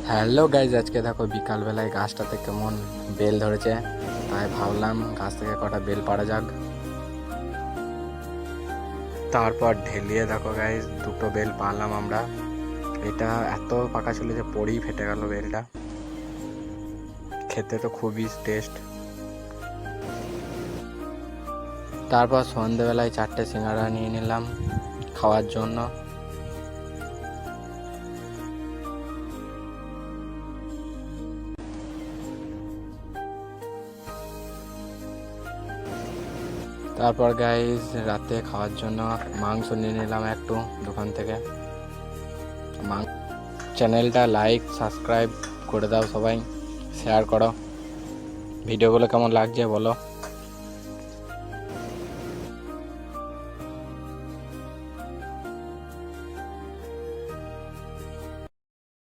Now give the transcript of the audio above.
Hello guys, আজকে দেখো বিকালবেলায় গাছটাতে কেমন বেল ধরেছে, তাই ভাবলাম গাছ থেকে কটা বেল পাড়া যাক। তারপর ঢেলিয়ে দেখো গাইজ, দুটো বেল পারলাম আমরা। এটা এত পাকা ছিল যে পড়েই ফেটে গেল বেলটা। খেতে তো খুবই টেস্ট। তারপর সন্ধেবেলায় 4টে সিঙ্গাড়া নিয়ে নিলাম খাওয়ার জন্য। তারপর গাইজ রাতে খাওয়ার জন্য মাংস নিয়ে নিলাম একটু দোকান থেকে। চ্যানেলটা লাইক সাবস্ক্রাইব করে দাও, সবাই শেয়ার করো। ভিডিওগুলো কেমন লাগছে বলো।